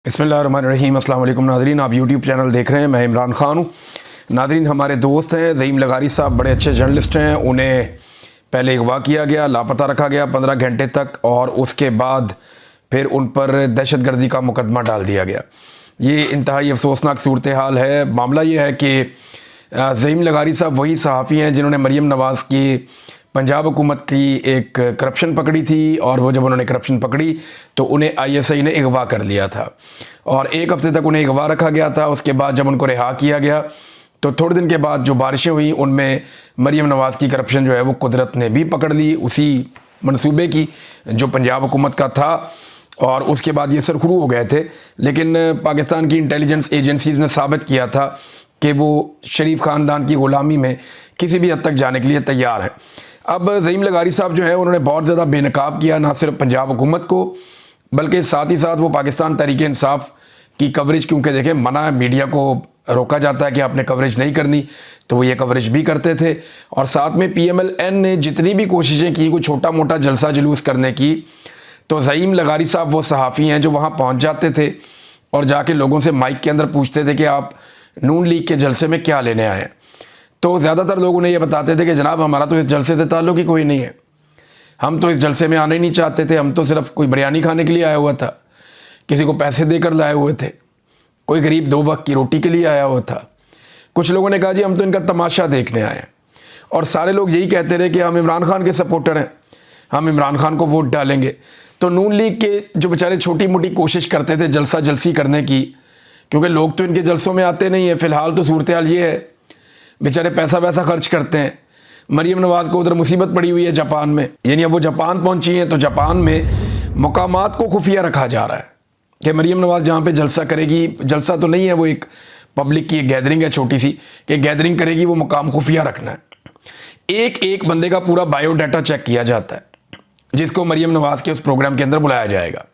बिस्मिल्लाहिर्रहमानिर्रहीम। अस्सलाम वालेकुम नाज़रीन, आप यूट्यूब चैनल देख रहे हैं। मैं इमरान ख़ान हूँ। नाज़रीन, हमारे दोस्त हैं ज़हीम लगारी साहब, बड़े अच्छे जर्नलिस्ट हैं। उन्हें पहले अगवा किया गया, लापता रखा गया 15 घंटे तक, और उसके बाद फिर उन पर दहशतगर्दी का मुकदमा डाल दिया गया। ये इंतहाई अफसोसनाक सूरत हाल है। मामला ये है कि ज़हीम लगारी साहब वही सहाफ़ी हैं जिन्होंने मरीम नवाज़ की पंजाब हुकूमत की एक करप्शन पकड़ी थी, और वो जब उन्होंने करप्शन पकड़ी तो उन्हें ISI ने अगवा कर लिया था और एक हफ़्ते तक उन्हें अगवा रखा गया था। उसके बाद जब उनको रिहा किया गया तो थोड़े दिन के बाद जो बारिशें हुई उनमें मरीम नवाज़ की करप्शन जो है वो कुदरत ने भी पकड़ ली, उसी मंसूबे की जो पंजाब हुकूमत का था। और उसके बाद ये सरखरू हो गए थे, लेकिन पाकिस्तान की इंटेलिजेंस एजेंसीज़ ने साबित किया था कि वो शरीफ ख़ानदान की ग़ुलामी में किसी भी हद तक जाने के लिए तैयार हैं। अब ज़हीम लगारी साहब जो है उन्होंने बहुत ज़्यादा बेनकाब किया, ना सिर्फ पंजाब हुकूमत को बल्कि साथ ही साथ वो पाकिस्तान तहरीक इंसाफ की कवरेज, क्योंकि देखें मना है, मीडिया को रोका जाता है कि आपने कवरेज नहीं करनी, तो वो ये कवरेज भी करते थे। और साथ में PMLN ने जितनी भी कोशिशें की कोई छोटा मोटा जलसा जुलूस करने की, तो ज़हीम लगारी साहब वो सहाफ़ी हैं जो वहाँ पहुँच जाते थे और जाके लोगों से माइक के अंदर पूछते थे कि आप नून लीग के जलसे में क्या लेने आए हैं। तो ज़्यादातर लोग उन्हें ये बताते थे कि जनाब हमारा तो इस जलसे से ताल्लुक़ ही कोई नहीं है, हम तो इस जलसे में आने ही नहीं चाहते थे, हम तो सिर्फ कोई बिरयानी खाने के लिए आया हुआ था, किसी को पैसे देकर लाए हुए थे, कोई गरीब 2 वक्त की रोटी के लिए आया हुआ था। कुछ लोगों ने कहा जी हम तो इनका तमाशा देखने आए हैं, और सारे लोग यही कहते रहे कि हम इमरान खान के सपोर्टर हैं, हम इमरान खान को वोट डालेंगे। तो नून लीग के जो बेचारे छोटी मोटी कोशिश करते थे जलसा जलसी करने की, क्योंकि लोग तो इनके जलसों में आते नहीं है, फ़िलहाल तो सूरत हाल ये है, बेचारे पैसा वैसा खर्च करते हैं। मरीम नवाज़ को उधर मुसीबत पड़ी हुई है जापान में, यानी अब वो जापान पहुंची हैं, तो जापान में मकामात को खुफिया रखा जा रहा है कि मरीम नवाज़ जहाँ पे जलसा करेगी, जलसा तो नहीं है, वो एक पब्लिक की एक गैदरिंग है छोटी सी, कि गैदरिंग करेगी, वो मुकाम खुफिया रखना है। एक एक बंदे का पूरा बायोडाटा चेक किया जाता है जिसको मरीम नवाज़ के उस प्रोग्राम के अंदर बुलाया जाएगा।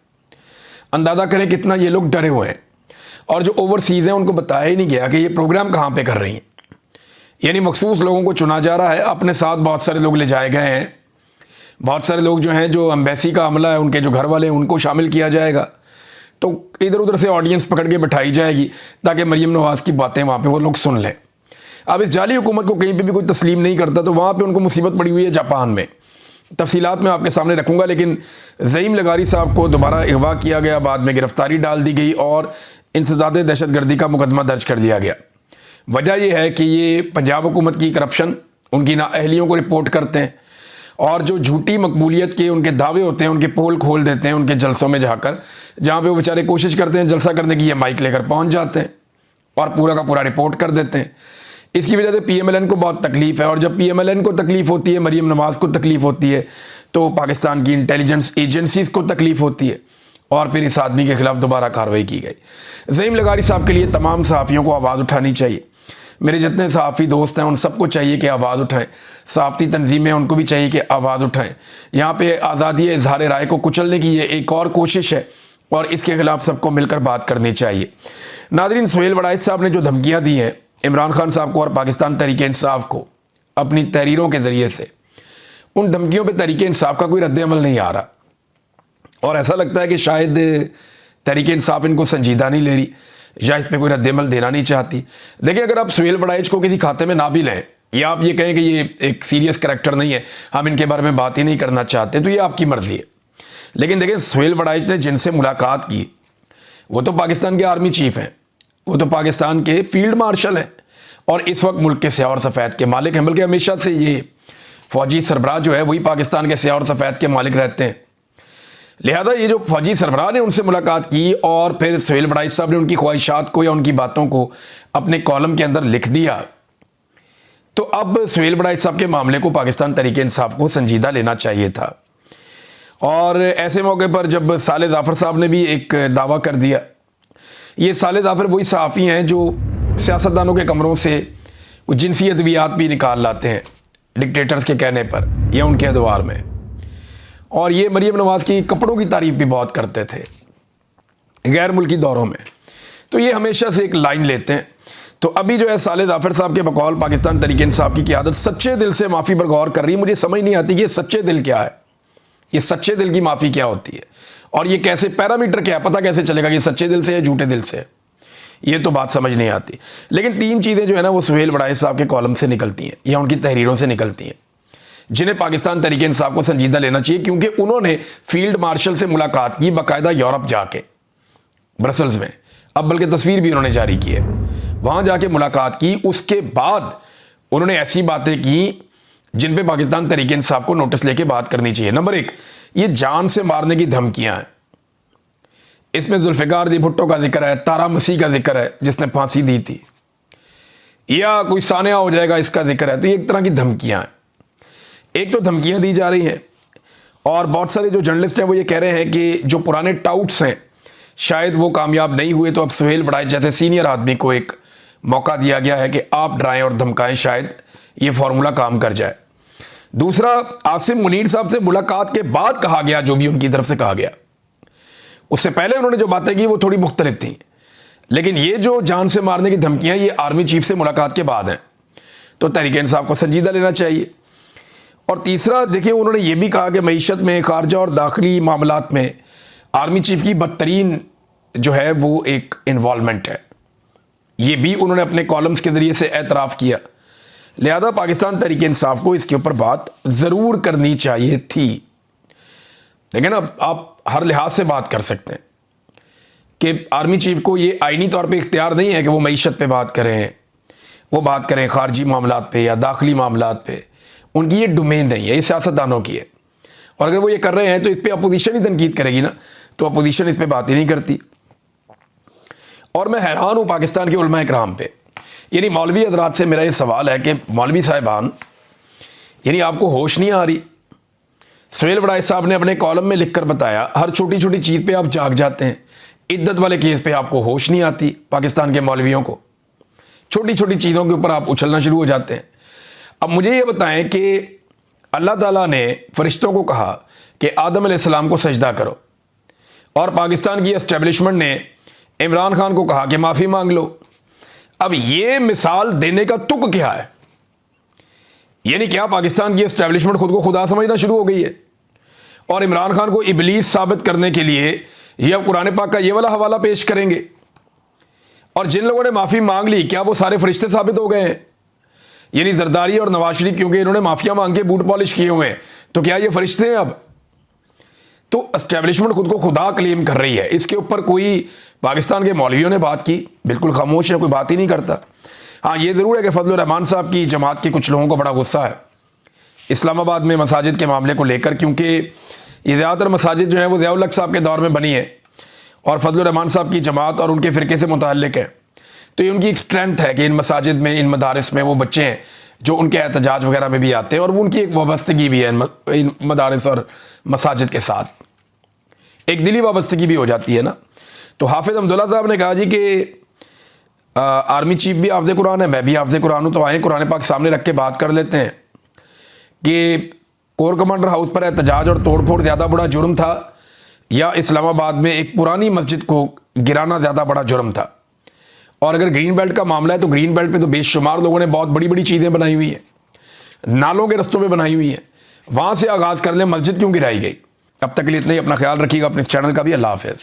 अंदाज़ा करें कितना ये लोग डरे हुए हैं। और जो ओवरसीज़ हैं उनको बताया ही नहीं गया कि ये प्रोग्राम कहाँ पर कर रही हैं, यानी मखसूस लोगों को चुना जा रहा है, अपने साथ बहुत सारे लोग ले जाए गए हैं, बहुत सारे लोग जो हैं जो एम्बेसी का अमला है उनके जो घर वाले हैं उनको शामिल किया जाएगा। तो इधर उधर से ऑडियंस पकड़ के बिठाई जाएगी ताकि मरीम नवाज़ की बातें वहाँ पे वो लोग सुन लें। अब इस जाली हुकूमत को कहीं पे भी कोई तस्लीम नहीं करता, तो वहाँ पे उनको मुसीबत पड़ी हुई है जापान में। तफसीलात मैं आपके सामने रखूँगा, लेकिन ज़हीम लगारी साहब को दोबारा अगवा किया गया, बाद में गिरफ्तारी डाल दी गई और इंसदाद दहशतगर्दी का मुकदमा दर्ज कर दिया गया। वजह यह है कि ये पंजाब हुकूमत की करप्शन, उनकी नाअहलियों को रिपोर्ट करते हैं, और जो झूठी मकबूलियत के उनके दावे होते हैं उनके पोल खोल देते हैं उनके जलसों में जाकर, जहाँ पे वो बेचारे कोशिश करते हैं जलसा करने की, ये माइक लेकर पहुँच जाते हैं और पूरा का पूरा रिपोर्ट कर देते हैं। इसकी वजह से PMLN को बहुत तकलीफ है, और जब PMLN को तकलीफ होती है, मरीम नवाज़ को तकलीफ होती है, तो पाकिस्तान की इंटेलिजेंस एजेंसीज़ को तकलीफ होती है, और फिर इस आदमी के खिलाफ दोबारा कार्रवाई की गई। ज़हीम लगारी साहब के लिए तमाम सहाफ़ियों को आवाज़ उठानी चाहिए। मेरे जितने सहाफ़ी दोस्त हैं उन सबको चाहिए कि आवाज़ उठाएं, सहाफ़ती तंजीमें उनको भी चाहिए कि आवाज़ उठाएं। यहाँ पे आज़ादी इज़हार राय को कुचलने की ये एक और कोशिश है, और इसके खिलाफ सबको मिलकर बात करनी चाहिए। नाज़रीन, सुहेल वड़ाइच साहब ने जो धमकियाँ दी हैं इमरान खान साहब को और पाकिस्तान तहरीक इंसाफ को अपनी तहरीरों के ज़रिए से, उन धमकियों पर तहरीक इंसाफ का कोई रद्द-ए-अमल नहीं आ रहा, और ऐसा लगता है कि शायद तहरीक इंसाफ इनको संजीदा नहीं ले रही या इस पर कोई रद्द-ए-अमल देना नहीं चाहती। देखिए, अगर आप सुहेल वड़ाइच को किसी खाते में ना भी लें, या आप ये कहें कि ये एक सीरियस करैक्टर नहीं है, हम इनके बारे में बात ही नहीं करना चाहते, तो ये आपकी मर्ज़ी है। लेकिन देखिए, सुहेल वड़ाइच ने जिनसे मुलाकात की वो तो पाकिस्तान के आर्मी चीफ हैं, वो तो पाकिस्तान के फील्ड मार्शल हैं, और इस वक्त मुल्क के स्याह और सफ़ेद के मालिक हैं। बल्कि हमेशा से ये फ़ौजी सरबराह जो है वही पाकिस्तान के स्याह और सफ़ेद के मालिक रहते हैं। लिहाजा ये जो फौजी सरबराह ने उनसे मुलाकात की और फिर सुहेल वड़ाइच साहब ने उनकी ख्वाहिशात को या उनकी बातों को अपने कॉलम के अंदर लिख दिया, तो अब सुहेल वड़ाइच साहब के मामले को पाकिस्तान तहरीक इंसाफ को संजीदा लेना चाहिए था। और ऐसे मौके पर जब साले जाफ़र साहब ने भी एक दावा कर दिया, ये साले जाफ़र वही सहाफ़ी हैं जो सियासतदानों के कमरों से जिनसी अद्वियात भी निकाल लाते हैं डिक्टेटर्स के कहने पर या उनके अदवार में, और ये मरीम नवाज़ की कपड़ों की तारीफ भी बहुत करते थे गैर मुल्की दौरों में। तो ये हमेशा से एक लाइन लेते हैं। तो अभी जो है साले जाफ़र साहब के बकौल पाकिस्तान तहरीक इंसाफ की क़यादत सच्चे दिल से माफ़ी पर गौर कर रही है। मुझे समझ नहीं आती कि ये सच्चे दिल क्या है, ये सच्चे दिल की माफ़ी क्या होती है, और ये कैसे, पैरामीटर क्या है, पता कैसे चलेगा कि सच्चे दिल से या झूठे दिल से? ये तो बात समझ नहीं आती। लेकिन 3 चीज़ें जो है ना वो सुहेल बड़ाई साहब के कॉलम से निकलती हैं या उनकी तहरीरों से निकलती हैं, जिन्हें पाकिस्तान तहरीक इंसाफ को संजीदा लेना चाहिए, क्योंकि उन्होंने फील्ड मार्शल से मुलाकात की बाकायदा यूरोप जाके, ब्रसल्स में। अब बल्कि तस्वीर भी उन्होंने जारी की है, वहां जाके मुलाकात की। उसके बाद उन्होंने ऐसी बातें की जिन पे पाकिस्तान तहरीक इंसाफ को नोटिस लेके बात करनी चाहिए। नंबर 1, ये जान से मारने की धमकियां हैं। इसमें जुल्फिकार दी भुट्टो का जिक्र है, तारा मसीह का जिक्र है जिसने फांसी दी थी, या कोई सानिया हो जाएगा इसका जिक्र है। तो ये एक तरह की धमकियां हैं। एक तो धमकियां दी जा रही हैं, और बहुत सारे जो जर्नलिस्ट हैं वो ये कह रहे हैं कि जो पुराने टाउट्स हैं शायद वो कामयाब नहीं हुए, तो अब सुहेल बड़ाई जैसे सीनियर आदमी को एक मौका दिया गया है कि आप डराएं और धमकाएं, शायद ये फॉर्मूला काम कर जाए। दूसरा, आसिम मुनीर साहब से मुलाकात के बाद कहा गया जो भी उनकी तरफ से कहा गया, उससे पहले उन्होंने जो बातें की वो थोड़ी मुख्तलिफ थी। लेकिन ये जो जान से मारने की धमकियां, ये आर्मी चीफ से मुलाकात के बाद हैं, तो तहरीक इंसाफ को संजीदा लेना चाहिए। और तीसरा, देखिए उन्होंने ये भी कहा कि मईशत में, खारजा और दाखिली मामलात में आर्मी चीफ की बदतरीन जो है वो एक इन्वॉल्वमेंट है। ये भी उन्होंने अपने कॉलम्स के जरिए से एतराफ़ किया। लिहाजा पाकिस्तान तहरीक इंसाफ को इसके ऊपर बात ज़रूर करनी चाहिए थी। देखिए ना, आप हर लिहाज से बात कर सकते हैं कि आर्मी चीफ को ये आईनी तौर पे इख्तियार नहीं है कि वो मईशत पे बात करें, वो बात करें खारजी मामलात पे या दाखिली मामलात पे। उनकी ये डोमेन नहीं है, ये सियासतदानों की है। और अगर वो ये कर रहे हैं तो इस पर अपोजिशन ही तनकीद करेगी ना, तो अपोजिशन इस पर बात ही नहीं करती। और मैं हैरान हूँ पाकिस्तान के उलमा इकराम पे, यानी मौलवी हजरात से मेरा ये सवाल है कि मौलवी साहिबान, यानी आपको होश नहीं आ रही? सुहेल बड़ाई साहब ने अपने कॉलम में लिखकर बताया, हर छोटी छोटी चीज़ पे आप जाग जाते हैं, इद्दत वाले केस पे आपको होश नहीं आती। पाकिस्तान के मौलवियों को छोटी छोटी चीज़ों के ऊपर आप उछलना शुरू हो जाते हैं। अब मुझे ये बताएं कि अल्लाह ताला ने फरिश्तों को कहा कि आदम अलैहिस्सलाम को सजदा करो, और पाकिस्तान की एस्टेब्लिशमेंट ने इमरान खान को कहा कि माफ़ी मांग लो। अब ये मिसाल देने का तुक क्या है? यानी क्या पाकिस्तान की एस्टेब्लिशमेंट खुद को खुदा समझना शुरू हो गई है, और इमरान खान को इबलीस साबित करने के लिए ये अब कुरान पाक का ये वाला हवाला पेश करेंगे? और जिन लोगों ने माफ़ी मांग ली, क्या वो सारे फरिश्ते साबित हो गए हैं? यानी जरदारी और नवाज शरीफ, क्योंकि इन्होंने माफिया मांग के बूट पॉलिश किए हुए हैं, तो क्या ये फरिश्ते हैं अब? तो एस्टेब्लिशमेंट खुद को खुदा क्लेम कर रही है। इसके ऊपर कोई पाकिस्तान के मौलवियों ने बात की? बिल्कुल खामोश है, कोई बात ही नहीं करता। हाँ, ये ज़रूर है कि फजल रहमान साहब की जमात के कुछ लोगों को बड़ा गुस्सा है इस्लामाबाद में मसाजिद के मामले को लेकर, क्योंकि ये ज़्यादातर मसाजिद जो है वो ज़िया उल हक साहब के दौर में बनी है और फजल रहमान साहब की जमात और उनके फ़िरके से मुताल्लिक है। तो ये उनकी एक स्ट्रेंथ है कि इन मसाजिद में, इन मदारिस में वो बच्चे हैं जो उनके एहतजाज वगैरह में भी आते हैं, और वो उनकी एक वाबस्तगी भी है इन मदारिस और मसाजिद के साथ, एक दिली वाबस्तगी भी हो जाती है ना। तो हाफिज़ अब्दुल्ला साहब ने कहा जी कि आर्मी चीफ भी हाफ़िज़ कुरान है, मैं भी हाफ़िज़ कुरान हूँ, तो आए कुरान पाक सामने रख के बात कर लेते हैं कि कोर कमांडर हाउस पर एहतजाज और तोड़फोड़ ज़्यादा बड़ा जुर्म था, या इस्लामाबाद में एक पुरानी मस्जिद को गिराना ज़्यादा बड़ा जुर्म था। और अगर ग्रीन बेल्ट का मामला है तो ग्रीन बेल्ट पे तो बेशुमार लोगों ने बहुत बड़ी बड़ी चीज़ें बनाई हुई हैं, नालों के रस्तों पे बनाई हुई हैं, वहाँ से आगाज़ कर लें, मस्जिद क्यों गिराई गई? अब तक के लिए इतना ही। अपना ख्याल रखिएगा, अपने इस चैनल का भी। अल्लाह हाफ़िज़।